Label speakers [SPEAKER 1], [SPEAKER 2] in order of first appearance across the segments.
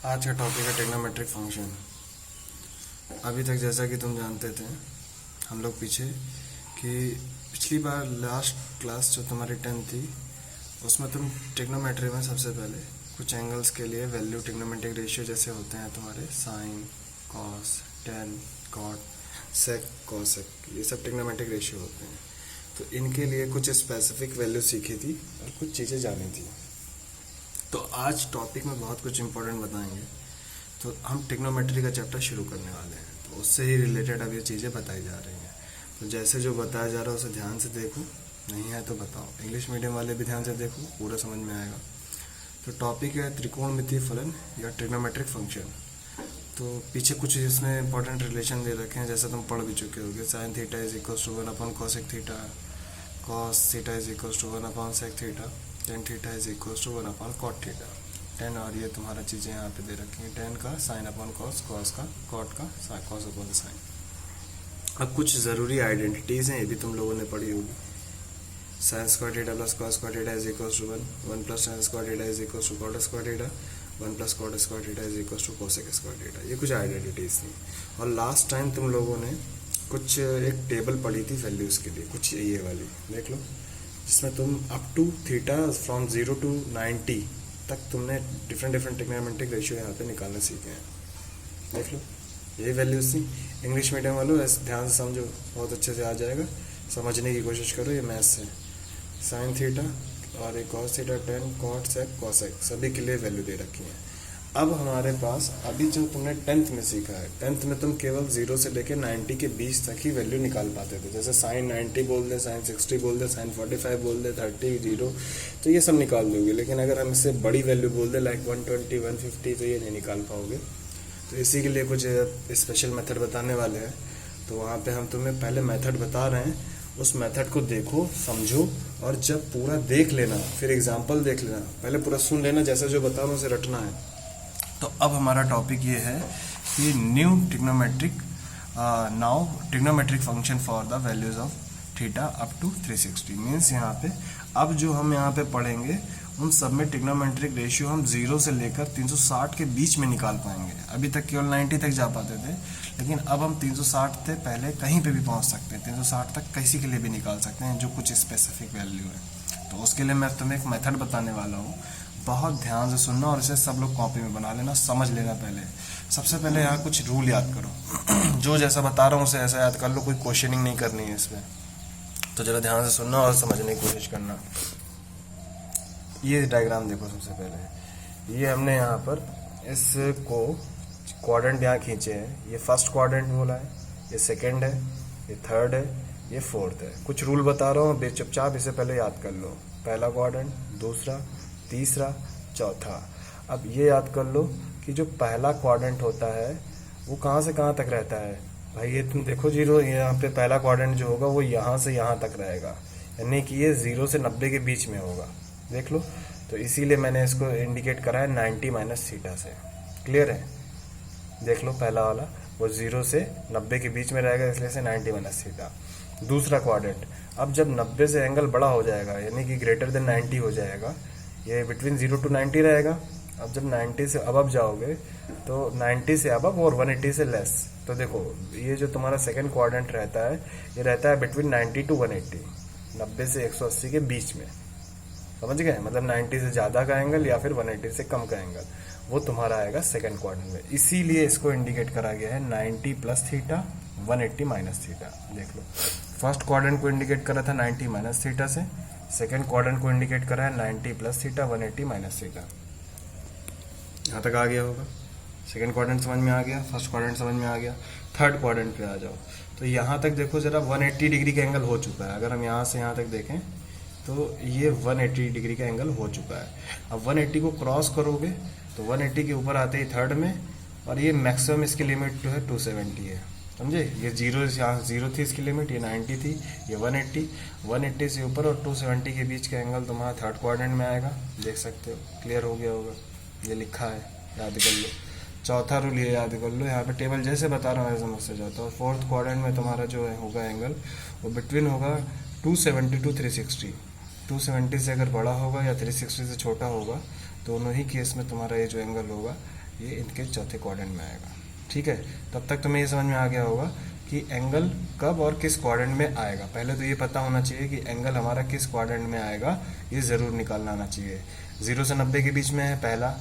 [SPEAKER 1] आज का टॉपिक है ट्रिग्नोमेट्रिक फंक्शन। अभी तक जैसा कि तुम जानते थे हम लोग पीछे कि पिछली बार लास्ट क्लास जो तुम्हारी 10 थी उसमें तुम ट्रिग्नोमेट्री में सबसे पहले कुछ एंगल्स के लिए वैल्यू ट्रिग्नोमेट्रिक रेशियो जैसे होते हैं तुम्हारे साइन, कॉस, टेन, कॉट, सेक, कॉसेक, ये सब ट्रिग्नोमेट्रिक रेशियो होते हैं। तो इनके लिए कुछ स्पेसिफिक वैल्यू सीखी थी और कुछ चीज़ें जानी थी। तो आज टॉपिक में बहुत कुछ इंपॉर्टेंट बताएंगे। तो हम ट्रिग्नोमेट्री का चैप्टर शुरू करने वाले हैं, तो उससे ही रिलेटेड अब ये चीज़ें बताई जा रही हैं। तो जैसे जो बताया जा रहा है उसे ध्यान से देखो, नहीं है तो बताओ। इंग्लिश मीडियम वाले भी ध्यान से देखो, पूरा समझ में आएगा। तो टॉपिक है त्रिकोणमितीय फलन या ट्रिग्नोमेट्रिक फंक्शन। तो पीछे कुछ इसमें इंपॉर्टेंट रिलेशन दे रखे हैं, जैसे तुम पढ़ भी चुके होगे। Sine theta is equal to 1 upon cosec theta, cos theta is equal to 1 upon sec theta, tan theta is equal to 1 upon cot theta. Tan और ये तुम्हारा चीज़ें यहाँ पे दे रखी हैं, टेन का साइन अपॉन कॉस, कॉस का कॉट का कॉस अपॉन साइन। अब कुछ ज़रूरी आइडेंटिटीज़ हैं, ये भी तुम लोगों ने पढ़ी होगी। Sine square theta plus cos square theta is equal to 1 plus sine square theta is equal to cot square theta, 1 plus cot square theta is equal to cosec square theta. ये कुछ आइडेंटिटीज़ थी। और last time तुम लोगों ने कुछ एक table पढ़ी थी वैल्यूज़ के लिए, कुछ ये वाली देख लो, जिसमें तुम up to theta from 0 to 90 तक तुमने डिफरेंट ट्रिग्नोमेट्रिक रेशियो यहाँ पे निकालना सीखे हैं। देख लो, ये वैल्यूज थी। इंग्लिश मीडियम वालों ऐसे ध्यान से समझो, बहुत अच्छे से आ जाएगा, समझने की कोशिश करो। ये मैथ्स है। साइन थीटा और एक कॉस थीटा, टेन, कॉट, सेक, कॉसेक, सभी के लिए वैल्यू दे रखी है। अब हमारे पास अभी जो तुमने 10th में सीखा है, 10th में तुम केवल 0 से लेकर 90 के बीच तक ही वैल्यू निकाल पाते थे। जैसे साइन 90 बोल दे, साइन 60 बोल दे, साइन 45 बोल दे, 30, 0, तो ये सब निकाल दोगे। लेकिन अगर हम इससे बड़ी वैल्यू बोल दे लाइक 120, 150, तो ये नहीं निकाल पाओगे। तो इसी के लिए कुछ स्पेशल मेथड बताने वाले हैं। तो वहाँ पर हम तुम्हें पहले मेथड बता रहे हैं, उस मेथड को देखो, समझो, और जब पूरा देख लेना फिर एग्जाम्पल देख लेना। पहले पूरा सुन लेना, जैसा जो बता रहा हूँ उसे रटना है। तो अब हमारा टॉपिक ये है कि new trigonometric trigonometric function for the values of theta up to 360। Means यहाँ पे अब जो हम यहाँ पे पढ़ेंगे उन सब में ट्रिग्नोमेट्रिक रेशियो हम 0 से लेकर 360 के बीच में निकाल पाएंगे। अभी तक केवल 90 तक जा पाते थे, लेकिन अब हम 360 से पहले कहीं पे भी पहुँच सकते हैं। 360 तक किसी के लिए भी निकाल सकते हैं जो कुछ स्पेसिफिक वैल्यू है। तो उसके लिए मैं तुम्हें एक मेथड बताने वाला हूँ, बहुत ध्यान से सुनना और इसे सब लोग कॉपी में बना लेना, समझ लेना। पहले सबसे पहले यहाँ कुछ रूल याद करो। जो जैसा बता रहा हूँ उसे ऐसा याद कर लो, कोई क्वेश्चनिंग नहीं करनी है इसमें। तो जरा ध्यान से सुनना और समझने की कोशिश करना। ये डायग्राम देखो। सबसे पहले ये हमने यहाँ पर इसको क्वाड्रेंट यहाँ खींचे हैं। ये फर्स्ट क्वाड्रेंट बोला है, ये सेकेंड है, ये थर्ड है, ये फोर्थ है। कुछ रूल बता रहा हूँ, चुपचाप इसे पहले याद कर लो। पहला क्वाड्रेंट, दूसरा, तीसरा, चौथा। अब ये याद कर लो कि जो पहला क्वाड्रेंट होता है वो कहाँ से कहाँ तक रहता है। भाई ये तुम देखो 0, यहाँ पे पहला क्वाड्रेंट जो होगा वो यहाँ से यहाँ तक रहेगा, यानी कि ये 0 से 90 के बीच में होगा। देख लो, तो इसीलिए मैंने इसको इंडिकेट करा है 90 माइनस थीटा से। क्लियर है? देख लो, पहला वाला वो 0 से 90 के बीच में रहेगा, इसलिए से 90 माइनस थीटा। दूसरा क्वाड्रेंट, अब जब 90 से एंगल बड़ा हो जाएगा, यानी कि ग्रेटर देन 90 हो जाएगा, ये बिटवीन 0 to 90 रहेगा। अब जब 90 से अब जाओगे तो 90 से अब और 180 से लेस। तो देखो, ये जो तुम्हारा सेकंड क्वाड्रेंट रहता है, ये रहता है बिटवीन 90 to 180, 90 से 180 के बीच में। समझ गए? मतलब 90 से ज़्यादा का एंगल या फिर 180 से कम का एंगल, वो तुम्हारा आएगा सेकंड क्वाड्रेंट में। इसीलिए इसको इंडिकेट करा गया है 90 प्लस थीटा, 180 माइनस थीटा। देख लो, फर्स्ट क्वाड्रेंट को इंडिकेट करा था 90 माइनस थीटा से, सेकेंड क्वाड्रेंट को इंडिकेट करा है 90 प्लस थीटा, 180 माइनस थीटा। यहाँ तक आ गया होगा। सेकेंड क्वाड्रेंट समझ में आ गया, फर्स्ट क्वाड्रेंट समझ में आ गया। थर्ड क्वाड्रेंट पे आ जाओ, तो यहाँ तक देखो जरा, 180 डिग्री का एंगल हो चुका है। अगर हम यहाँ से यहाँ तक देखें तो ये 180 डिग्री का एंगल हो चुका है। अब 180 को क्रॉस करोगे तो 180 के ऊपर आते ही थर्ड में, और ये मैक्सिमम इसकी लिमिट जो है 270 है। समझे? ये 0 यहाँ 0 थी इसकी लिमिट, ये 90 थी, ये 180 से ऊपर और 270 के बीच का एंगल तुम्हारा थर्ड क्वाड्रेंट में आएगा। देख सकते हो, क्लियर हो गया होगा। ये लिखा है, याद कर लो। चौथा रूल ये याद कर लो, यहाँ पे टेबल जैसे बता रहा हूँ ऐसे समझ जाता है। और फोर्थ क्वाड्रेंट में तुम्हारा जो है होगा एंगल, वो बिटवीन होगा 270 to 360। 270 से अगर बड़ा होगा या 360 से छोटा होगा, दोनों ही केस में तुम्हारा ये जो एंगल होगा ये इनके चौथे क्वाड्रेंट में आएगा। ठीक है, तब तक तुम्हें ये समझ में आ गया होगा कि एंगल कब और किस क्वाड्रेंट में आएगा। पहले तो ये पता होना चाहिए कि एंगल हमारा किस क्वाड्रेंट में आएगा, ये ज़रूर निकालना आना चाहिए। 0 से 90 के बीच में है पहला,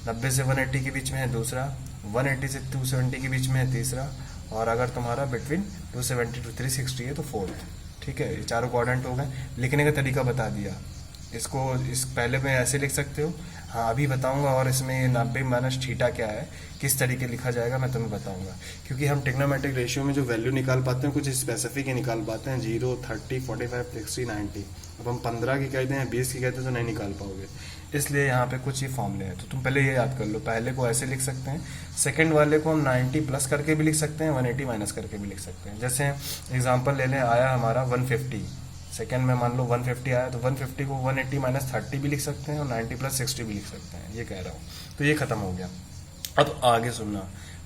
[SPEAKER 1] 90 से 180 के बीच में है दूसरा, 180 से 270 के बीच में है तीसरा, और अगर तुम्हारा बिटवीन 270 टू 360 है तो फोर्थ। ठीक है, ये चारों क्वाड्रेंट हो गए। लिखने का तरीका बता दिया, इसको इस पहले में ऐसे लिख सकते हो, हाँ अभी बताऊंगा। और इसमें ये 90 माइनस थीटा क्या है, किस तरीके लिखा जाएगा, मैं तुम्हें बताऊंगा। क्योंकि हम ट्रिग्नोमेट्रिक रेशियो में जो वैल्यू निकाल पाते हैं कुछ स्पेसिफिक ही निकाल पाते हैं, 0, 30, 45, 60, 90। अब हम 15 की कहते हैं, 20 की कहते हैं तो नहीं निकाल पाओगे, इसलिए यहाँ पे कुछ ये फॉर्मूले हैं। तो तुम पहले ये याद कर लो, पहले को ऐसे लिख सकते हैं, सेकंड वाले को हम 90 प्लस करके भी लिख सकते हैं, 180 माइनस करके भी लिख सकते हैं। जैसे एग्जाम्पल ले लें, आया हमारा 150, सेकेंड में मान लो 150 आया, तो 150 को 180 माइनस 30 भी लिख सकते हैं और 90 प्लस 60 भी लिख सकते हैं, ये कह रहा हूँ। तो ये खत्म हो गया। अब आगे सुनना,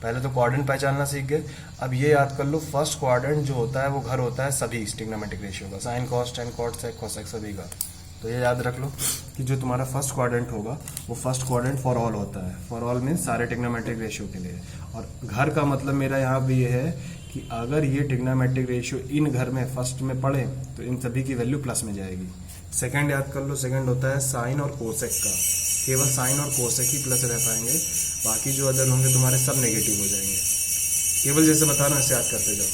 [SPEAKER 1] पहले तो क्वाड्रेंट पहचानना सीख गए। अब ये याद कर लो, फर्स्ट क्वाड्रेंट जो होता है वो घर होता है सभी ट्रिग्नोमेट्रिक रेशियो का, sine cos tan cot sec cosec सभी का। तो ये याद रख लो कि जो तुम्हारा फर्स्ट क्वाड्रेंट होगा वो फर्स्ट क्वाड्रेंट फॉर ऑल होता है। फॉर ऑल मीन्स सारे ट्रिग्नोमेट्रिक रेशियो के लिए। और घर का मतलब मेरा यहाँ भी ये है कि अगर ये ट्रिग्नोमेट्रिक रेशियो इन घर में फर्स्ट में पड़े तो इन सभी की वैल्यू प्लस में जाएगी। सेकंड याद कर लो, सेकंड होता है साइन और कोसेक का, केवल साइन और कोसेक ही प्लस रह पाएंगे, बाकी जो अदर होंगे तुम्हारे सब नेगेटिव हो जाएंगे। केवल जैसे बता रहा हूं ऐसे याद करते जाओ।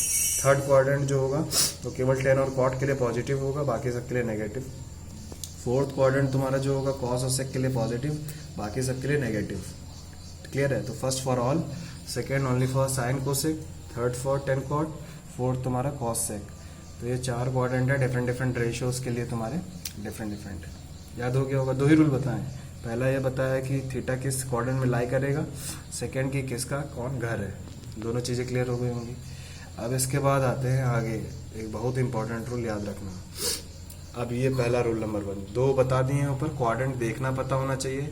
[SPEAKER 1] थर्ड क्वाड्रेंट जो होगा तो केवल टेन और कॉट के लिए पॉजिटिव होगा, बाकी सबके लिए नेगेटिव। फोर्थ क्वाड्रेंट तुम्हारा जो होगा कॉस और सेक के लिए पॉजिटिव, बाकी सबके लिए नेगेटिव। क्लियर है? तो first for all, second only for sine cosec, third for tan cot, fourth तुम्हारा कॉस सेक। तो ये चार क्वाड्रेंट है, डिफरेंट डिफरेंट रेशियोज के लिए तुम्हारे डिफरेंट डिफरेंट है। याद हो गया होगा। दो ही रूल बताएं, पहला ये बताया कि थीटा किस क्वाड्रेंट में लाई करेगा, सेकेंड की किसका कौन घर है। दोनों चीज़ें क्लियर हो गई होंगी। अब इसके बाद आते हैं आगे, एक बहुत इंपॉर्टेंट रूल याद रखना। अब ये पहला रूल नंबर 1, दो बता दिए हैं ऊपर, क्वाड्रेंट देखना पता होना चाहिए।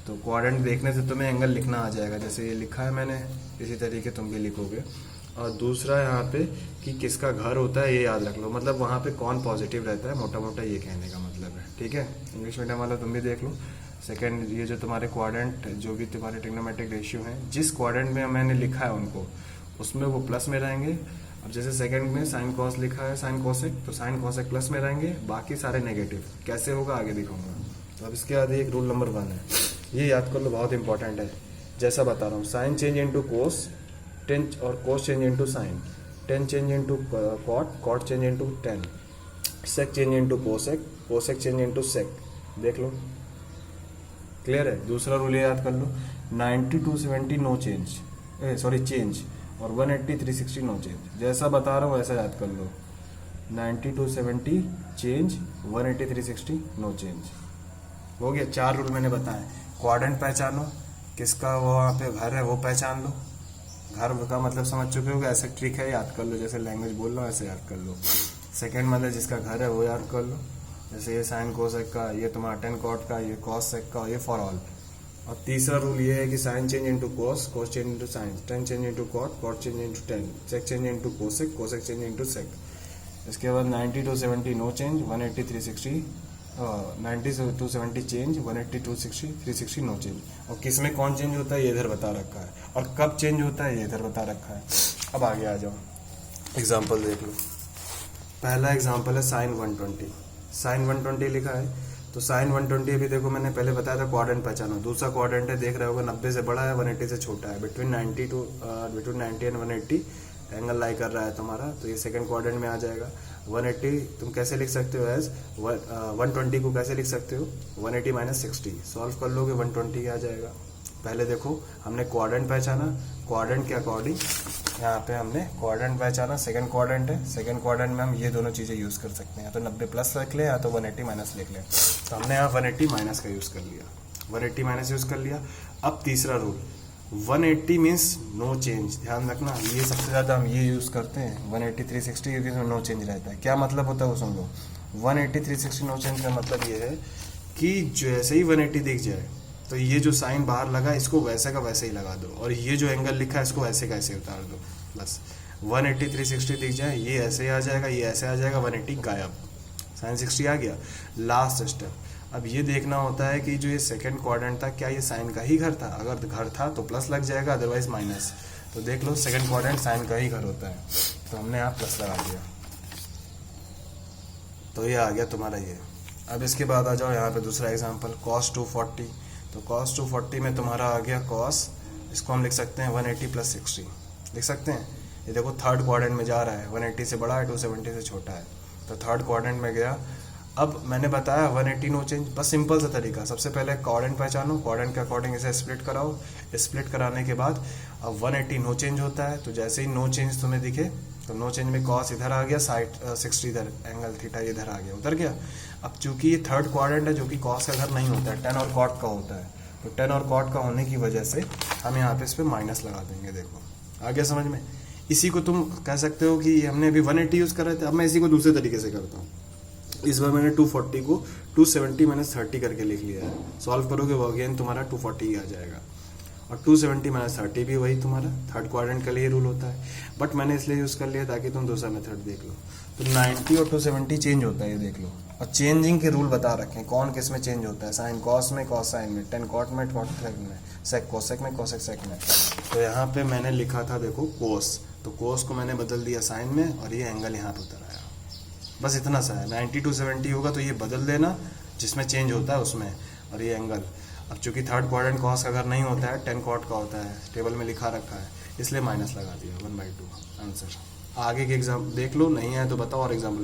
[SPEAKER 1] तो क्वाड्रेंट देखने से तुम्हें एंगल लिखना आ जाएगा, जैसे ये लिखा है मैंने, इसी तरीके तुम भी लिखोगे। और दूसरा यहाँ पे कि किसका घर होता है ये याद रख लो, मतलब वहाँ पे कौन पॉजिटिव रहता है, मोटा मोटा ये कहने का मतलब है। ठीक है, इंग्लिश मीडियम वाला तुम भी देख लो। सेकंड, ये जो तुम्हारे क्वाड्रेंट जो भी तुम्हारे ट्रिग्नोमेट्रिक रेशियो हैं, जिस क्वाड्रेंट में मैंने लिखा है उनको, उसमें वो प्लस में रहेंगे। अब जैसे सेकंड में साइन कॉस लिखा है, साइन कॉसेक, तो साइन कॉसेक प्लस में रहेंगे, बाकी सारे नेगेटिव। कैसे होगा आगे दिखाऊंगा। तो अब इसके बाद एक रूल नंबर 1 है, ये याद कर लो, बहुत इंपॉर्टेंट है। जैसा बता रहा हूँ, sine change into cos, tan, और cos change into sine, tan change into cot, cot change into tan, sec change into cosec, cosec change into sec. देख लो, क्लियर है। दूसरा रूल ये याद कर लो, 90 to 70 नो चेंज, चेंज, और 180 360 नो चेंज। जैसा बता रहा हूँ वैसा याद कर लो, 90 to 70 चेंज, 180 360 नो चेंज। हो गया, 4 रूल मैंने बताए। क्वाड्रेंट पहचानो, किसका वो वहाँ पे घर है वो पहचान लो, घर का मतलब समझ चुके हो, ऐसे ट्रिक है, याद कर लो, जैसे लैंग्वेज बोल रहा हूँ ऐसे याद कर लो। सेकेंड मतलब जिसका घर है वो याद कर लो, जैसे ये साइन कोसेक का, ये तुम्हारा टेन कॉट का, ये कॉस सेक का, ये फॉर ऑल। और तीसरा रूल ये है कि sine change into cos, cos change into sine, tan change into cot, cot change into tan, sec change into cosec, cosec change into sec. इसके बाद 90 to 70 no change, 180 360, 90 to 70 change, 180 260 360 no change. और किस में कौन change होता है ये इधर बता रखा है, और कब चेंज होता है ये इधर बता रखा है। अब आगे आ जाओ, एग्जाम्पल देख लो। पहला एग्जाम्पल है साइन 120, साइन 120 लिखा है, तो साइन 120 अभी देखो मैंने पहले बताया था क्वाड्रेंट पहचानो। दूसरा क्वाड्रेंट है, देख रहे होगा 90 से बड़ा है, 180 से छोटा है, बिटवीन 90 एंड 180 एंगल लाई कर रहा है तुम्हारा, तो ये सेकंड क्वाड्रेंट में आ जाएगा। 180 तुम कैसे लिख सकते हो एज 120 को कैसे लिख सकते हो, 180 माइनस 60, सॉल्व कर लोगे 120 आ जाएगा। पहले देखो हमने क्वाड्रेंट पहचाना, क्वाड्रेंट के अकॉर्डिंग यहाँ पे हमने क्वाड्रेंट पहचाना, सेकंड क्वाड्रेंट है, सेकंड क्वाड्रेंट में हम ये दोनों चीज़ें यूज़ कर सकते हैं, या तो 90 प्लस लिख लें या तो 180 माइनस लिख लें। तो हमने यहाँ 180 माइनस का यूज़ कर लिया, 180 माइनस यूज़ कर लिया। अब तीसरा रूल, 180 मीन्स नो चेंज, ध्यान रखना, ये सबसे ज़्यादा हम ये यूज़ करते हैं 180 360, क्योंकि इसमें नो चेंज रहता है। क्या मतलब होता है वो सुन लो, 180 360 नो चेंज का मतलब ये है कि जैसे ही 180 दिख जाए तो ये जो साइन बाहर लगा इसको वैसे का वैसे ही लगा दो, और ये जो एंगल लिखा है इसको ऐसे का ऐसे उतार दो, बस। 180 360 दिख जाए, ये ऐसे आ जाएगा, ये ऐसे आ जाएगा, 180 गायब, साइन 60 आ गया। लास्ट स्टेप, अब ये देखना होता है कि जो ये सेकंड क्वाड्रेंट था क्या ये साइन का ही घर था, अगर घर था तो प्लस लग जाएगा, अदरवाइज माइनस। तो देख लो सेकंड क्वाड्रेंट साइन का ही घर होता है, तो हमने यहाँ प्लस लगा दिया, तो ये आ गया तुम्हारा ये। अब इसके बाद आ जाओ यहाँ पे दूसरा एग्जांपल cos 240। तो cos 240 में तुम्हारा आ गया cos, इसको हम लिख सकते हैं 180 प्लस 60 लिख सकते हैं। ये देखो थर्ड क्वाड्रेंट में जा रहा है, 180 से बड़ा है, 270 से छोटा है, तो थर्ड क्वाड्रेंट में गया। अब मैंने बताया 180 नो चेंज, बस सिंपल सा तरीका, सबसे पहले क्वाड्रेंट पहचानो, क्वाड्रेंट के अकॉर्डिंग इसे स्प्लिट कराओ, स्प्लिट कराने के बाद अब 180 नो चेंज होता है, तो जैसे ही नो चेंज तुम्हें दिखे तो नो चेंज में कॉस इधर आ गया, साइड 60 इधर, एंगल थीटा इधर आ गया, उधर गया। अब चूंकि ये थर्ड क्वाड्रेंट है जो कि कॉस का घर नहीं होता है, टेन और कॉट का होता है, तो टेन और कॉट का होने की वजह से हम यहाँ पे इस पर माइनस लगा देंगे। देखो आ गया समझ में। इसी को तुम कह सकते हो कि हमने अभी 180 यूज़ कर रहे थे, अब मैं इसी को दूसरे तरीके से करता हूँ। इस बार मैंने 240 को 270 माइनस 30 करके लिख लिया है, सॉल्व करोगे वो अगेन तुम्हारा 240 ही आ जाएगा, और 270 माइनस 30 भी वही तुम्हारा थर्ड क्वाड्रेंट के लिए रूल होता है, बट मैंने इसलिए यूज़ कर लिया ताकि तुम दूसरा मेथड देख लो। तो 90 और 270 चेंज होता है, ये देख लो, और चेंजिंग के रूल बता रखे हैं कौन किस में चेंज होता है, साइन कॉस में, कॉस साइन में, टेन कॉट में, कॉट सेक में, सेक कोसेक में, कोसेक सेक में। तो यहाँ पे मैंने लिखा था देखो कोस, तो कोस को मैंने बदल दिया साइन में, और ये एंगल यहाँ पे उतर आया, बस इतना सा है। 90 to 70 होगा तो ये बदल देना जिसमें चेंज होता है उसमें, और ये एंगल। अब चूंकि थर्ड क्वाड्रेंट कॉस का अगर नहीं होता है, 10 कॉट का होता है, टेबल में लिखा रखा है, इसलिए माइनस लगा दिया 1/2 आंसर। आगे के एग्जाम देख लो, नहीं है तो बताओ और एग्जाम्पल